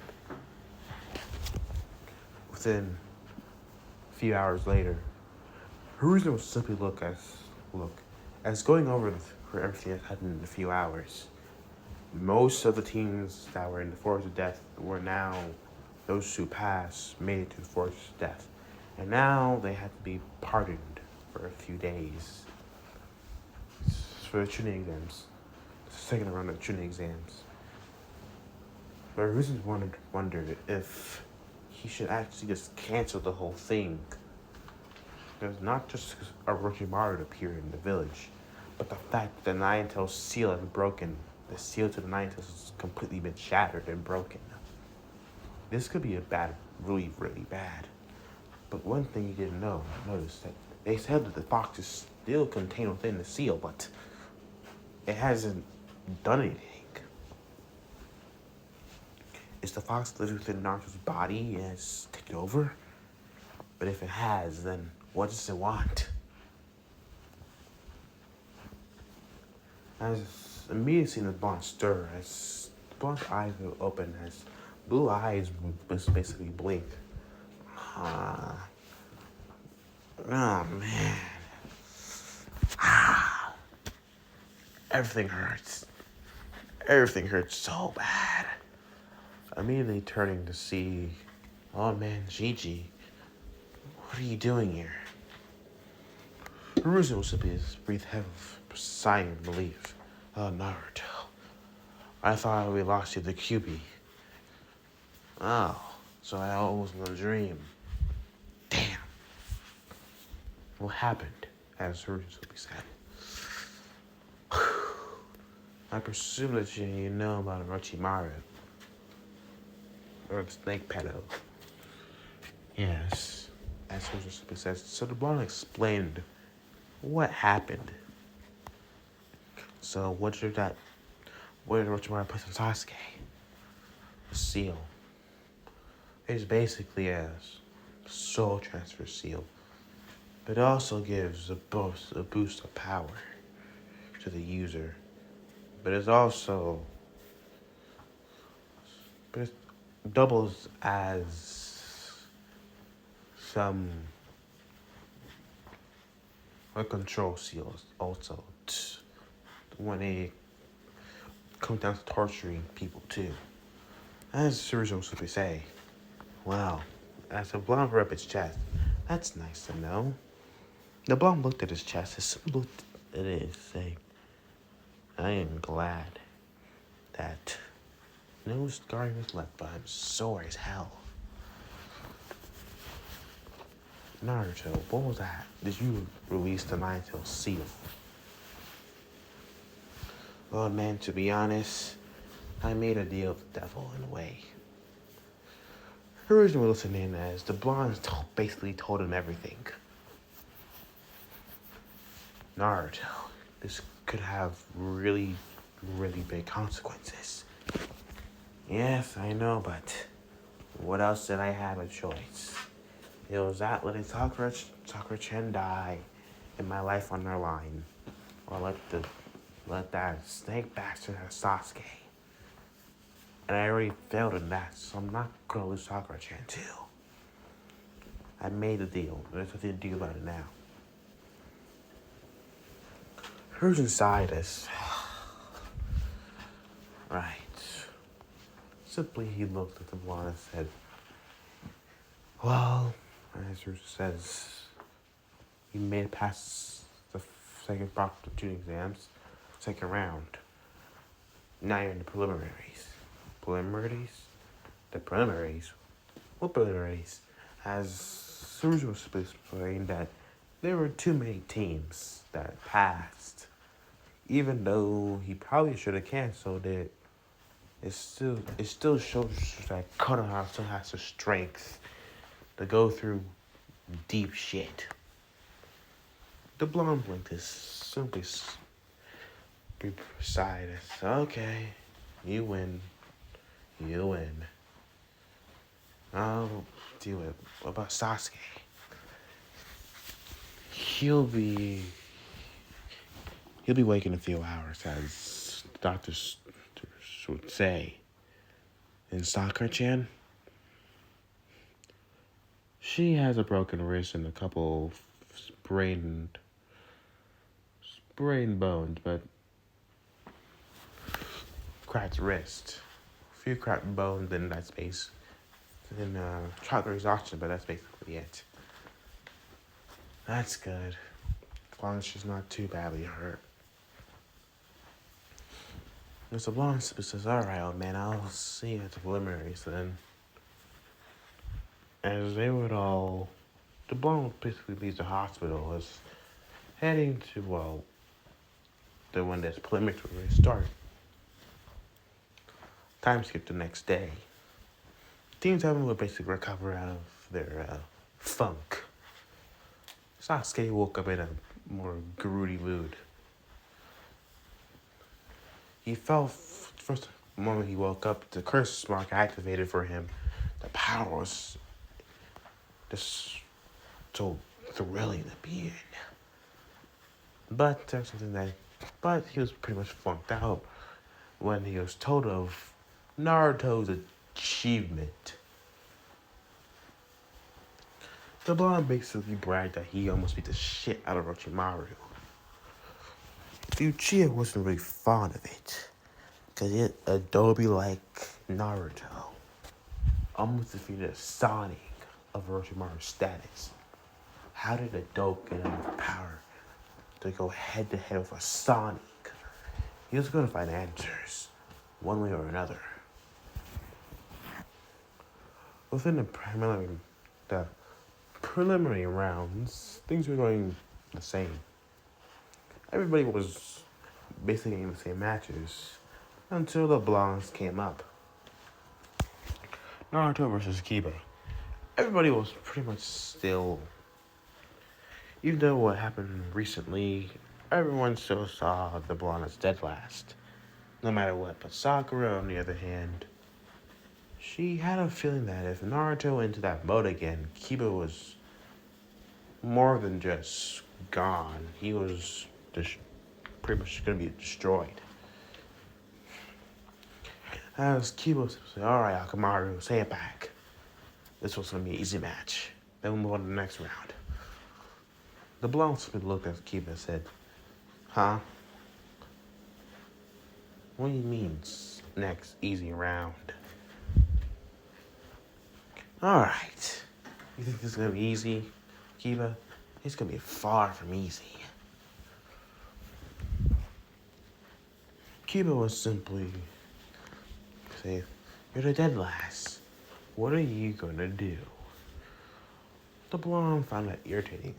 Within a few hours later, Hiruzen would simply look as going over everything that happened in a few hours. Most of the teams that were in the Forest of Death were now, those who passed made it to the Forest of Death. And now they had to be pardoned for a few days for the tuning exams. The second round of tuning exams. But Hiruzen wondered if he should actually just cancel the whole thing. Because not just Orochimaru appeared in the village, but the fact that the Nine-Tails seal had broken. The seal to the Nine-Tails has completely been shattered and broken. This could be really, really bad. But one thing you didn't notice that they said that the fox is still contained within the seal, but it hasn't done anything. Is the fox living within Naruto's body and has taken over? But if it has, then what does it want? As immediately seen the blonde stir, as the blonde's eyes will open, as blue eyes will basically blink. Oh man. Everything hurts. Everything hurts so bad. Immediately turning to see, oh man, Gigi, what are you doing here? Hiruzen will simply breathe heavily, sighing in relief. Oh, Naruto. I thought we lost you to Kyuubi. Oh, so I always was a dream. Damn. What happened? As Hiruzen simply said. I presume that you know about Orochimaru. Or the snake pedo. Yes. As Hiruzen simply says. So the blonde explained what happened. So what did Orochimaru put in Sasuke? The seal. It's basically a soul transfer seal. But it also gives a boost of power to the user. But it doubles as a control seal also. When they come down to torturing people too. As Hiruzen was simply say, wow, as the blonde rubbed its chest, that's nice to know. The blonde looked at his chest, and looked at it saying, I am glad that no scarring was left, but I'm sore as hell. Naruto, what was that? Did you release the Nine-Tails seal? Well, man, to be honest, I made a deal with the devil in a way. Hiruzen was listening as the blonde basically told him everything. Naruto, this could have really really big consequences. Yes, I know, but what else did I have a choice? It was that letting Sakura-chan die and my life on the line. Or let that snake bastard have Sasuke. And I already failed in that, so I'm not gonna lose Sakura-chan too. I made the deal. There's nothing to do about it now. Who's inside us? Right. Simply he looked at the blonde and said, well, as Ruth says, you made it past the second opportunity exams, second round. Now you're in the preliminaries. Preliminaries? The preliminaries? What preliminaries? As Suzu was explaining that there were too many teams that passed. Even though he probably should have canceled it, it still shows that Konoha still has the strength to go through deep shit. The blonde blinked is simply beside us. Okay, you win. You win. I'll deal with it. What about Sasuke? He'll be awake in a few hours, as the doctors would say. And Sakura-chan? She has a broken wrist and a couple sprained bones, but cracked wrist. A few cracked bones in that space. And chakra exhaustion, but that's basically it. That's good. As long as she's not too badly hurt. Mr. Blonde says, alright, old man, I'll see you at the preliminaries then. As they would all, the Blonde basically leaves the hospital, is heading to, well, the one that's preliminary start. Time skip the next day. Team 7 would basically recover out of their funk. Sasuke woke up in a more grody mood. He felt, first moment he woke up, the curse mark activated for him. The power was just so thrilling to be in. But there's something that, but he was pretty much flunked out when he was told of Naruto's achievement. The blonde basically bragged that he almost beat the shit out of Orochimaru. The Uchiha wasn't really fond of it, because it Adobe like Naruto almost defeated a Sonic of Orochimaru's status. How did Adobe get enough power to go head to head with a Sonic? He was going to find answers, one way or another. Within the preliminary rounds, things were going the same. Everybody was basically in the same matches until the blondes came up. Naruto versus Kiba. Everybody was pretty much still, even though what happened recently, everyone still saw the blonde as dead last, no matter what. But Sakura, on the other hand, she had a feeling that if Naruto went into that mode again, Kiba was more than just gone. He was just pretty much going to be destroyed. As Kiba was saying, alright, Akamaru, say it back. This was going to be an easy match. Then we'll move on to the next round. The blonde looked at Kiba and said, huh? What do you mean, next easy round? Alright. You think this is going to be easy, Kiba? It's going to be far from easy. Kiba was simply saying, you're the dead last. What are you going to do? The blonde found that irritating.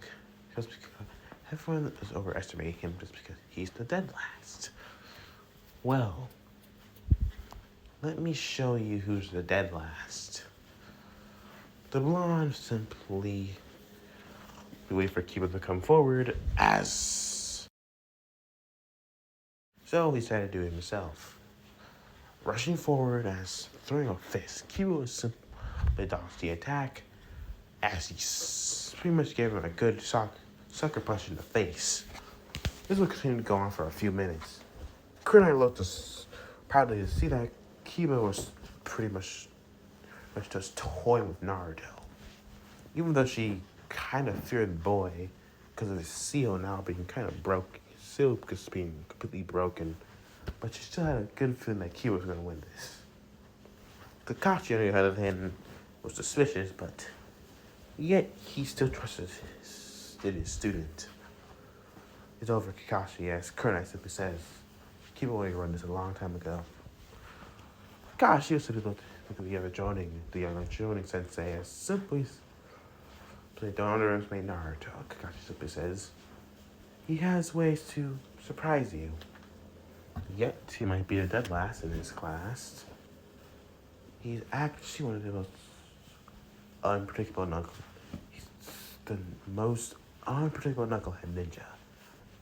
Just because everyone is overestimating him just because he's the dead last. Well, let me show you who's the dead last. The blonde simply wait for Kiba to come forward as So he decided to do it himself. Rushing forward as throwing a fist, Kiba was simply dodged the attack as he pretty much gave him a good sucker punch in the face. This would continue to go on for a few minutes. Kunai looked proudly to see that Kiba was pretty much just toying with Naruto. Even though she kind of feared the boy because of his seal now being kind of broken, his seal just being completely broken, but she still had a good feeling that Kiba was going to win this. Kakashi, on the other hand, was suspicious, but yet he still trusted his student. It's over Kakashi, as Kunai simply says, Kiba already run this a long time ago. Kakashi was simply looked at the younger Jonin sensei as simply don't underestimate Naruto. Kakashi simply says, he has ways to surprise you. Yet he might be the dead last in his class. He's actually one of the most unpredictable He's the most unpredictable knucklehead ninja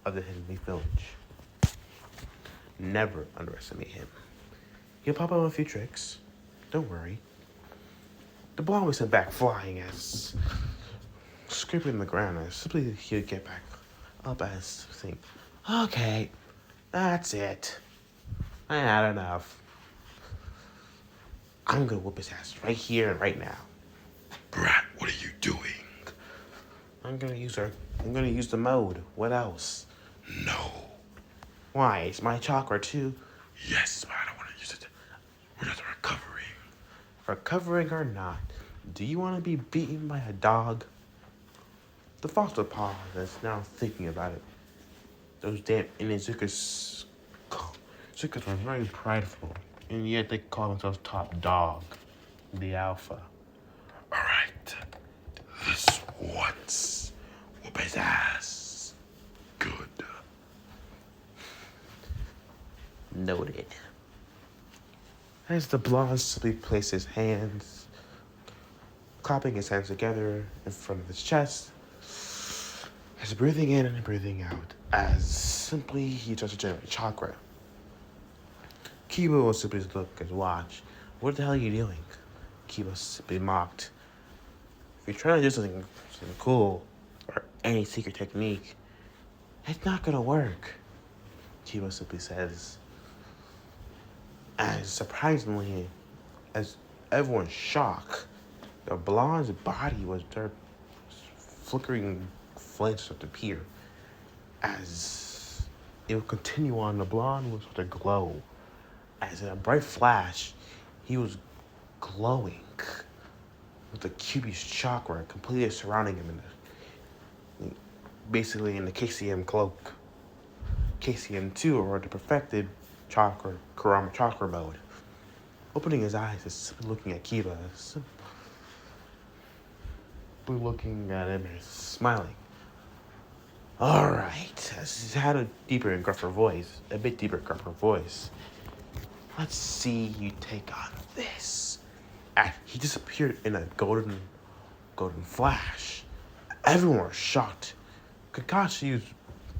of the Hidden Leaf Village. Never underestimate him. He'll pop up a few tricks. Don't worry. The ball was sent back flying as scraping the ground as simply he'd get back up as think, okay, that's it. I had enough. I'm gonna whoop his ass right here and right now. Brat, what are you doing? I'm gonna use the mode. What else? No. Why? It's my chakra too. Yes, but I don't want to use it. We're just recovering. Recovering or not, do you want to be beaten by a dog? The foster paw is now thinking about it. Those damn Inuzukas were very prideful, and yet they call themselves top dog, the alpha. All right. This once. Whoop his ass. Good. Noted. As the blonde simply placed his hands, clapping his hands together in front of his chest, as breathing in and breathing out, as simply he starts to generate chakra. Kiba will simply look at his watch. What the hell are you doing? Kiba simply mocked. If you're trying to do something cool or any secret technique, it's not gonna work. Kiba simply says. As surprisingly, as everyone's shocked, the blonde's body was there, flickering flames start to appear. As it would continue on, the blonde would start to glow. As in a bright flash, he was glowing with the Kyuubi's chakra completely surrounding him basically in the KCM cloak. KCM2, or the perfected chakra, Kurama chakra mode. Opening his eyes and simply looking at Kiba, simply looking at him and smiling. Alright, as he had a bit deeper and gruffer voice. Let's see you take on this. And he disappeared in a golden flash. Everyone was shocked. Kakashi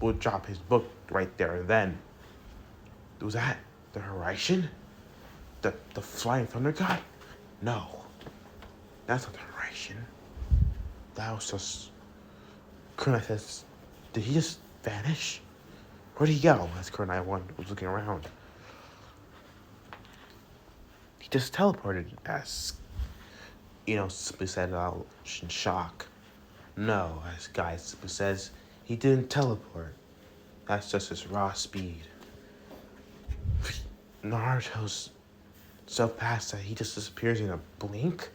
would drop his book right there and then. Was that the Horizon? The flying thunder god? No. That's not the Horizon. That was just... Kunai says, did he just vanish? Where'd he go? As Kunai was looking around. He just teleported, as simply said out in shock. No, as Guy simply says, he didn't teleport. That's just his raw speed. Naruto's so fast that he just disappears in a blink?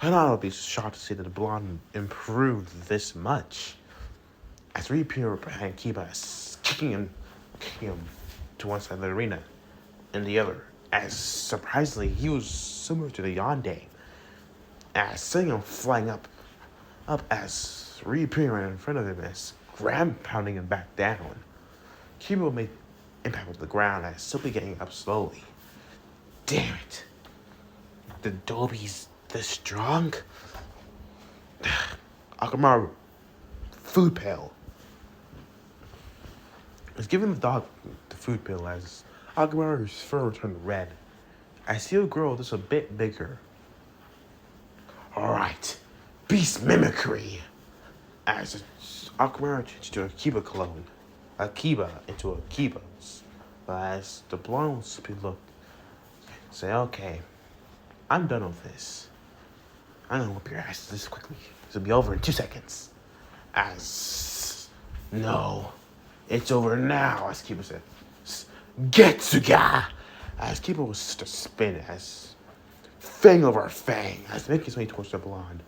And I'll be shocked to see that the blonde improved this much. As reappear behind Kiba, kicking him to one side of the arena and the other. As surprisingly, he was similar to the Yonde. As seeing him flying up as reappearing right in front of him as ground pounding him back down. Kiba made impact with the ground as simply getting up slowly. Damn it. The Dolby's this strong? Akamaru, food pail. is giving the dog the food pill as Agamaru's fur turned red. I see a girl just a bit bigger. Alright, beast mimicry! As Akamaru changed to a Kiba clone. Akiba into a Kibas. But as the blonde looked, say, okay, I'm done with this. I'm gonna whoop your ass this quickly. This will be over in 2 seconds. As no, it's over now, as Kiba said. Getsuga! As Kiba was just a spin, as fang over fang, as making his way towards the blonde.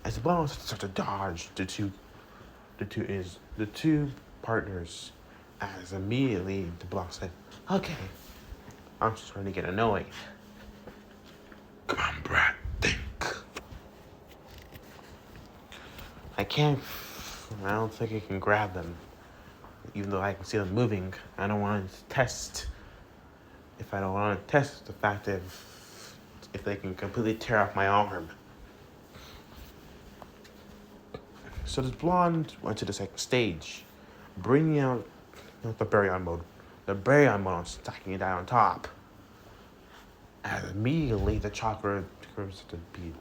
As the blonde starts to dodge the two partners, as immediately the blonde said, okay, I'm starting to get annoyed. Come on, Brad. Think. I don't think I can grab them. Even though I can see them moving, I don't want to test. If I don't want to test the fact if they can completely tear off my arm. So this blonde went to the second stage, bringing out not the Baryon mode. The Baryon mode, stacking it down on top. And immediately the chakra turns to be.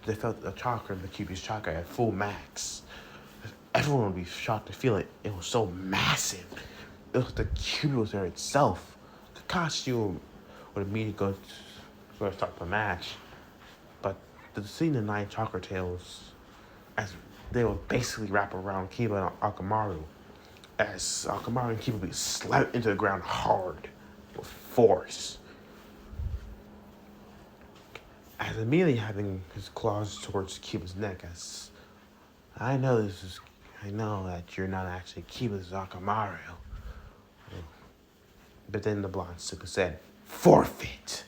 They felt the chakra, the Kyuubi's chakra at full max. Everyone would be shocked to feel it. It was so massive. It was the Kyuubi was there itself. Kakashi would immediately go to start the match. But the scene the 9 chakra tails, as they would basically wrap around Kiba and Akamaru, as Akamaru and Kiba would be slapped into the ground hard with force. As immediately having his claws towards Kiba's neck, as I know that you're not actually Kiba's Akamaru. But then the blonde simply said, forfeit,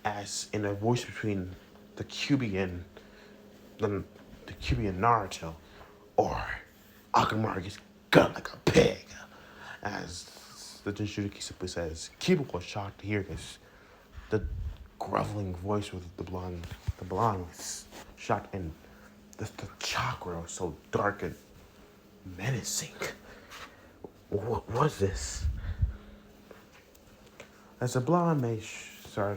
as in a voice between the Kyuubi and Naruto, or Akamaru gets gut like a pig. As the Jinchuriki simply says, Kiba was shocked to hear this. The groveling voice with the blonde was shocked, and the chakra was so dark and menacing. What was this? As the blonde made sure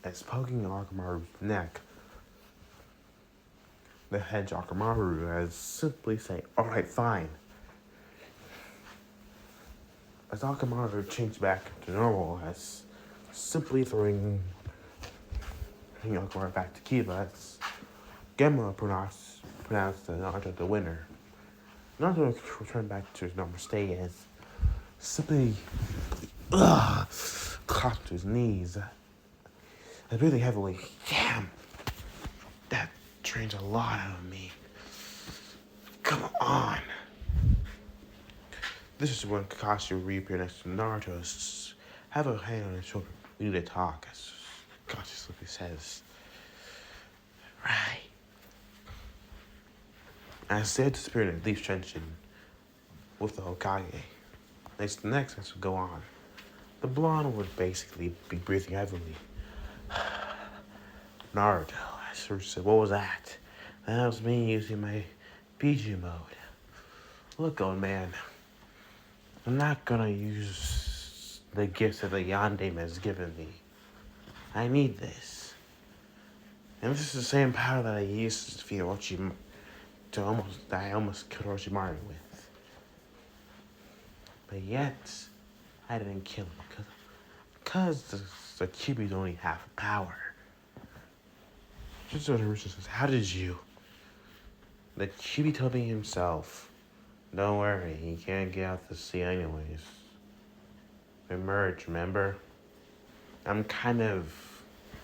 as poking Akamaru's neck, the hedge Akamaru as simply saying, alright, fine. As Akamaru changed back to normal, as simply throwing Akamaru back to Kiba, as Gemma pronounced Naruto the winner. Naruto returned back to his normal state as simply clapped to his knees. And breathing heavily. Damn, that drains a lot out of me. Come on. This is when Kakashi will reappear next to Naruto. Have a hand on his shoulder. We need to talk, as Kakashi simply says. Right. As they disappeared in deep tension with the Hokage, next as we go on, the blonde would basically be breathing heavily. Naruto, I sort of said, what was that? That was me using my PG mode. Look, old man, I'm not gonna use the gifts that the Yandeme has given me. I need this. And this is the same power that I used to defeat Orochimaru, that I almost killed Orochimaru with. But yet, I didn't kill him because the Kyuubi's only half power. Just Naruto says, how did you? The Kyuubi told me himself, don't worry, he can't get out the sea anyways. Emerge, remember? I'm kind of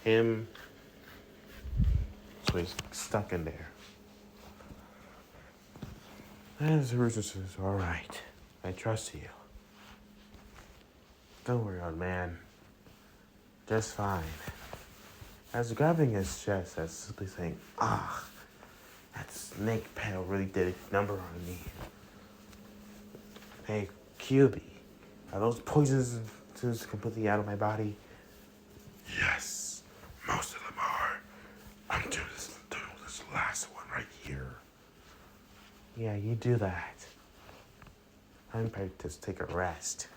him, so he's stuck in there. And Naruto says, alright, I trust you. Don't worry, old man. Just fine. As grabbing his chest, as simply saying, that snake petal really did a number on me. Hey, Kyuubi, are those poisons completely out of my body? Yes, most of them are. I'm doing this last one right here. Yeah, you do that. I'm prepared to take a rest.